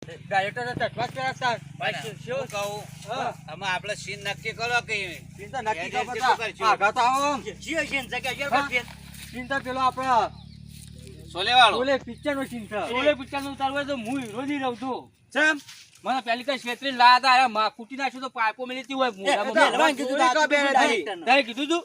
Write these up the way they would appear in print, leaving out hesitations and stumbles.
Director ચટવા પેલા શું કહું આમાં આપણે સીન નક્કી કરો કે ચિંતા નક્કી કરો શું બતા કરશું? આગળ તો આવો જીઓ છે ને જગ્યા હા. ફેર ચિંતા પેલો આપણા સોલેવાળો ઓલે પિક્ચર નો ચિંતા ઓલે પિક્ચર નું ચાલુ હોય તો હું હીરો નહીં રહું છું ચમ મને પેલી કઈ છેતરી લાયા હતા અરે માં કૂટી નાખ્યું તો પાઇપો મેલીતી હોય મોઢામાં. ભગવાન કીધું ઓલી કા બે ડાયરેક્ટર તારે કીધું તું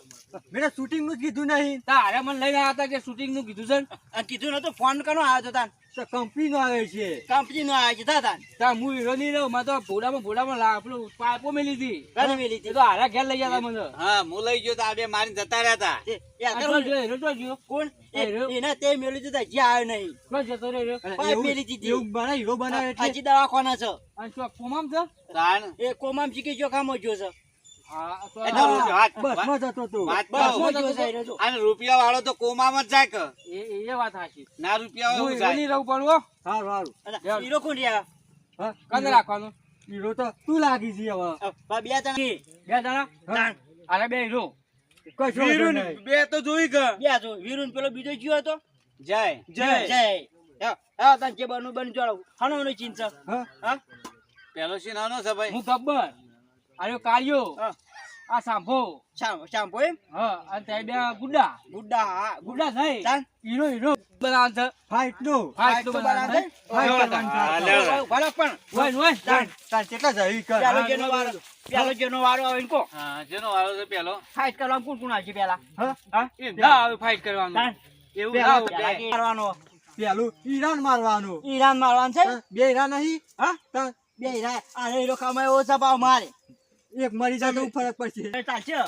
મેં શૂટિંગ નું કીધું નહીં તારે મને લઈને આવ્યા હતા કે શૂટિંગ નું કીધું છે ને? અને કીધું નતું ફોન કરનો આવ્યો તો તાન તો કંપની નો આવે છે કંપની નો આવ્યો છે તાન તાર હું હીરો નહીં રહું મારે તો ભોડામાં પેલું પાઇપો મેલી હતી ઘણી મેલી એ હતી તો હારા ઘેર લઈ ગયા મને હા હું લઈ ગયો તો આ બે મારીને જતા રહ્યા હતા એ આ કરવું હીરો તો ગયો કોણ એ રહ્યો. એના તે મેલી દીધા જ્યાં આવ્યો નહીં કોણ જતો રહ્યો પાઇપ મેલી દીધી એવું બના હીરો બનાવે એટલે હજી દવાખાના છે અને શું કોમામ છે તાણ એ કોમામ શીખી જો કામ જો છે હા તો એટલે વાત બસમાં જતો તો વાત બસ કહું. માં જો છે એ રહ્યો. અને રૂપિયા વાળો તો કોમામાં જ જાય કે એ વાત સાચી ના રૂપિયા હું વાળો હીરો જાય નહીં રહું પણ હો. સારું સારું અને હીરો કોણ રહ્યા હા કને રાખવાનું હીરો તો તું લાગી છે હવે બે જણા બે જણા હા. અરે બે હીરો કશો વાંધો નહીં. બે તો જોઈ કે બે જો વીરુન પેલો બીજો જીવ હતો જાય જય હા તાન જે બનુ બન જોડો હણો નો ચિંતા હા હા પેલો સીન આનો છે ભાઈ હું ગબ્બર અરે કાળિયો હા. આ સાંભો શામ્પો એમ હા અને તે બે ગુડા ગુડ્ડા હા ગુડા થઈ તાન હીરો હીરો બનાવ છે ફાઈટ નો ફાઈટ તો બનાવ છે ફાઈટ હા, કરવાની લે. છે. ભલે પણ હોય હોય તાન તાર કેટલા જઈ કર પેલો જેનો વારો આવે કો હા જેનો વાળો છે પેલો ફાઈટ કરવા કોણ કોણ આવશે પેલા હા હા એમ ના આવે ફાઈટ કરવાનું તાન એવું પેલા ના આવે. પેલા કે મારવાનો પેલું ઈરાન મારવાનું ઈરાન મારવાનું છે હા, બે હીરા નહીં હા તાર બે હીરા આ હીરો કમાય ઓછા ભાવ મારે એક મરી જાય તો ફરક પડશે એ ચાલશે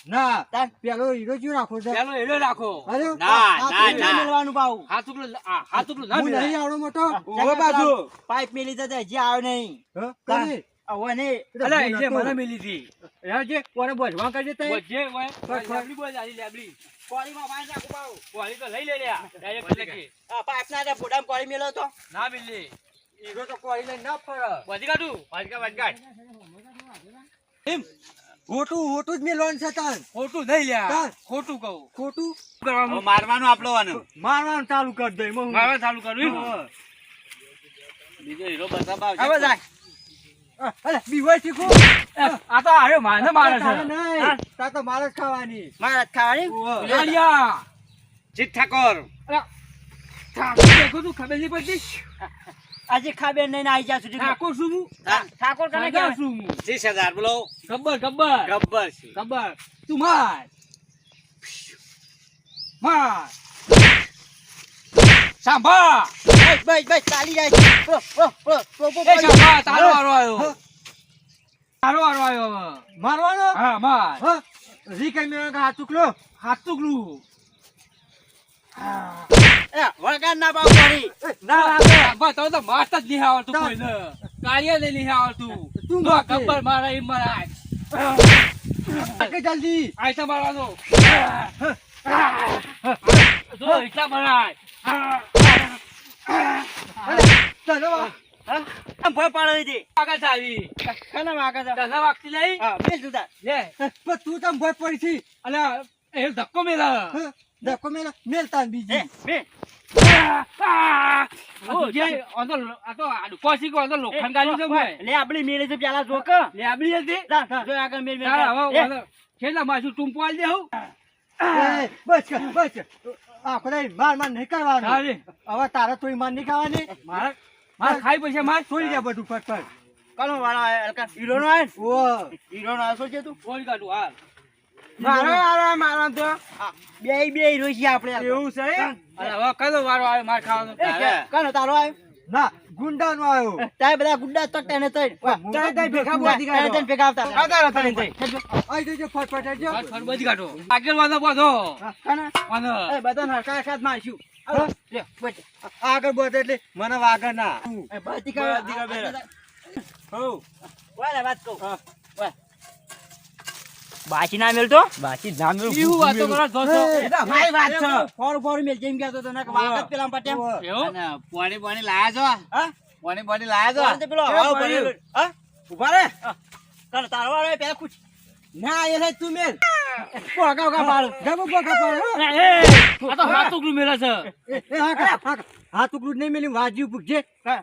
ના તાન પેલો હીરો શું રાખો છે પેલો હીરો રાખો અરે ના, ના, હીરા મેળવાનું ભાવ હાથ ઉપલું હાથ ઉપલું ના હું નહીં મિલાય. આવડો મોટો ઓવે બાજુ. પાઇપ મેલી જતા હજી આવે નહીં હા, તાન. કરી. હવે નહીં અલા, હું એને નતો. મને મિલી હતી રાજે કોને બોલવા કરજે તે વચ્ચે હોય બસ, લેબડી બોલ આલી લેબડી કોળીમાં બાંધી નાખું ભાવ કોળી તો લઈ લે લ્યા ડાયરેક્ટ લખી આ પાઇપ ના બોડામાં કોળી મેલો તો ના મિલી હીરો તો કોઈ લઈને ના ફરે વધી કાઢું વાજગાટ એમ ખોટું ખોટું જ મેલવાનું છે તાન ખોટું નહીં લ્યા તાર. ખોટું કહું ખોટું હવે કરવાનું મારવાનું આપણો વાનું મારવાનું ચાલુ કરી દે હું મારવા ચાલુ કરવું એમ? હા. બીજો હીરો બતાવવા હવે આવશે જાય અરે બીવાય શીખું આ તો આરે માને મારે છે તારે નહીં તાર તો મારે જ ખાવાની મારા ખાવાની ઓહો. લાલિયા જીત ઠાકોર ઠાકોર દેખો તું ખબર નહીં પડતી આજે ખાબે નહીં આવી જ્યાં સુધી ઠાકોર શું હું ઠાકોર કને ઠાકોર કહેવાય? શું હું 30,000 બોલો ગબ્બર ગબ્બર ગબ્બર છે ગબ્બર તું માર માર સાંભા બસ બસ ચાલી જાય છે. એ સાંભા તારો વારો આવ્યો તારો વારો આવ્યો હવે મારવાનો હા માર હા રી કઈ મેળો કે હાથ ચૂકલો હાથ ટુકડું એ, વળગાડ ના પાવ પડી ના સાંભા તો તો માસ્ત જ નહીં આવડતું કોઈને કાર્ય નહીં આવડતું તું તો માર ગબ્બર મારા એમ મારા કે જલ્દી આયતા મારવાનો જો એટલા મરાય ચલો હા આમ ભય પાડે છે આગળ ચાલી કના વાગા છે તને વાગતી નહીં હા બેસ જુદા લે પણ તું તમ ભય પડી છી અને એ ધક્કો મેલા હા, દેખો મેલા મેલતા એ બીજી બે લે આપડી મેલે છે પેલા જોક જો આગળ મેલ બસ કર, બસ કર. આપણે માર માર નહીં કરવાનું હવે તારે થોડી માર નહીં ખાવાની ખાઈ પછી માર છોડી દે બધું ફટફટ કનો વાળો આવે હીરો નો આવે ઓ હીરો નો આવે છે તું છોડી કાઢું હાલ મારા તો બે હીરો છે આપણે એવું છે અને હવે કયો વારો આવે માર ખાવાનો કનો તારો આવે ના ગુંડાનો આવ્યો તારે બધા ગુડ્ડા તક તેને તઈ તારે ભેગા બોધી કાઢો. તેને ભેગા આવતા આઈ જજો ફટફટ આવજો. બધી કાઢો આગળ વાંધો બધો કના વાંધો એ બધા હરકા સાથ મારશું હા? લે બોલ આગળ બોધ એટલે મને વાગે ના એ બધી કા હો વાલે વાત કહું વાલ બાચી ના મેલતો બાકી નામ એવું વાતો કરો જોશો ભાઈ વાત છે ફોર ફોર મેલ જેમ કહેતો તો ના વાગત પેલા પટ્યા એવું અને પાણી પાણી લાયા છો હા પાણી લાયા ફોન તે છો પેલો કેવું આવ પડ્યું? પડ્યો હા ઉભા રે કર તારો વાળો પેલા કુછ ના એ રે તું મેલ પોકા કા પાડ જમો પોકા પાડો એ આ તો હાથ ઉગલું મેલા છે એ હાકા હાથ ટુકડું નહીં મેલી વાજ્યું પૂછજે.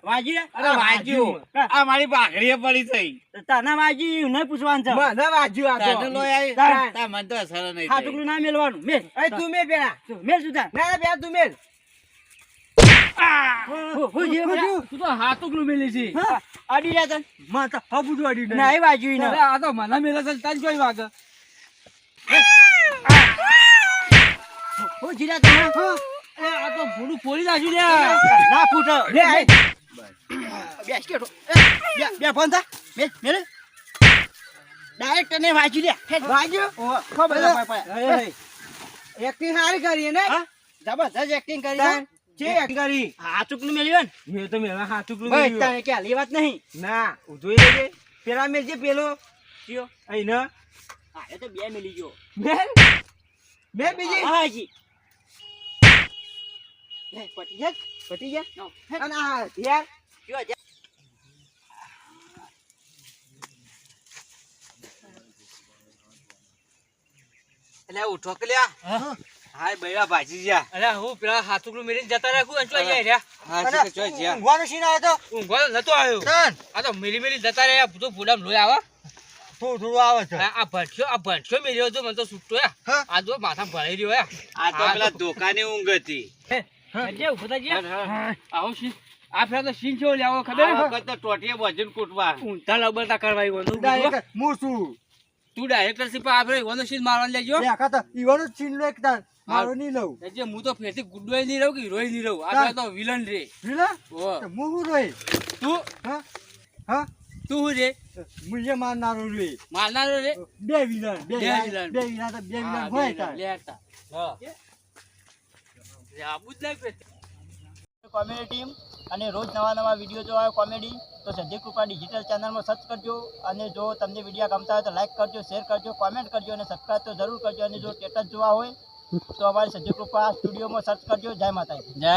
વાજી અરે વાજ્યું. આ મારી ભાખરીએ પડી થઈ. તાના વાજી નહીં પૂછવાનું છે મને વાજ્યું આ તો. તાને લોહી આવી. તાન. તાન મને તો અસર નહીં હા થઈ. ટુકડું ના મેલવાનું મેલ એ તું મેલ પેલા. મેલ સુધા ના ના પેલા તું મેલ. હું જે તું તો હાથુકલું મેલી છે. અડી રહ્યા તને માં તો હબુડું અડી નહીં. ના એ વાજ્યું અરે ના આ તો મને મેલે છે તને કોઈ વાગે. હું જીરા તને એ આ તો ભૂલું ફોડી નાખ્યું લ્યા. ના ફૂટ લે, એ. બેસ કે બે ફોન થા મેલે ડાયરેક્ટ તને વાજ્યું લે વાજ્યું? ખબર એક્ટિંગ સારી કરી ને. હા જબરજસ્ત એક્ટિંગ કરી તાન. જે acting કરી. હા ટુકડું મેલ્યું ને મેં તો મેલા હાથ ટુકડું ભાઈ મેલ્યું. તને કે હાલી વાત નહીં ના જોઈ લેજે. પેલા મેલ જે પેલો કયો અહીં ન. હા એ તો બે મેલી ગયો મેલ મેલ બીજી હા જી પટી જાય પતી ગયા. નો અને આ યાર કયો જા એટલે ઉઠો કે લ્યા. હાય બૈરા ભાજી જ્યા. અરે હું પેલા હાથુકલું મેલીને જતા રાખું અને ચોઈ જાય રહ્યા. હા અને છે કે ચોય જ્યા. ઊંઘવાનો સીન આવ્યો તો. ઊંઘવા તો નતો આવ્યો. તાન. આ તો મેલી મેલી જતા રહ્યા. બધું ફૂલામ લોહી આવે. થોડું થોડું આવે છે. આ ભણશો મેલ્યો હતો મને તો છૂટતો યા. હા. આ જો માથા ભરાઈ રહ્યો યા. આ તો પેલા ધોકાની ઊંઘ હતી. જે ઉભો થા જે આવો સીન આ ફેર તો સીન કેવો લેવો ખબર આ હે? વખત તો ટોટીએ ભજન કૂટવા. ઊંધા લબડતા કરવા આવ્યો હતો. ડાયરેક્ટ હું છું. તું ડાયરેક્ટરશીપ આ ફેર ઈવાનો સીન મારવા લેજો. લે આખા તો ઈવાનો જ સીન લો એક તાન. મારો નહીં લઉં. એટલે હું તો ફેરથી ગુડ્ડોય નહીં રહું કે હીરોય નહીં રહું. આ ફેર તો વિલન રે. રીલા? ઓ તો હું શું રોય? તું હા? હા? તું શું રે મુજે મારનારો રોય. મારનારો રે. બે વિલન. બે villain. બે વિલન તો બે હા, વિલન હોય તાન. લેતા. હા. આબુ જ નહીં ફેર. કોમેડી ટીમ અને રોજ નવા વિડીયો જો આવે કોમેડી તો સંજય કૃપા ડિજિટલ ચેનલમાં સર્ચ કરજો અને જો તમને વિડીયો ગમતા હોય તો લાઈક કરજો શેર કરજો કોમેન્ટ કરજો અને સબસ્ક્રાઈબ તો જરૂર કરજો અને જો સ્ટેટસ જોવા હોય તો અમારી સંજય કૃપા સ્ટુડિયોમાં સર્ચ કરજો જય માતાજી જય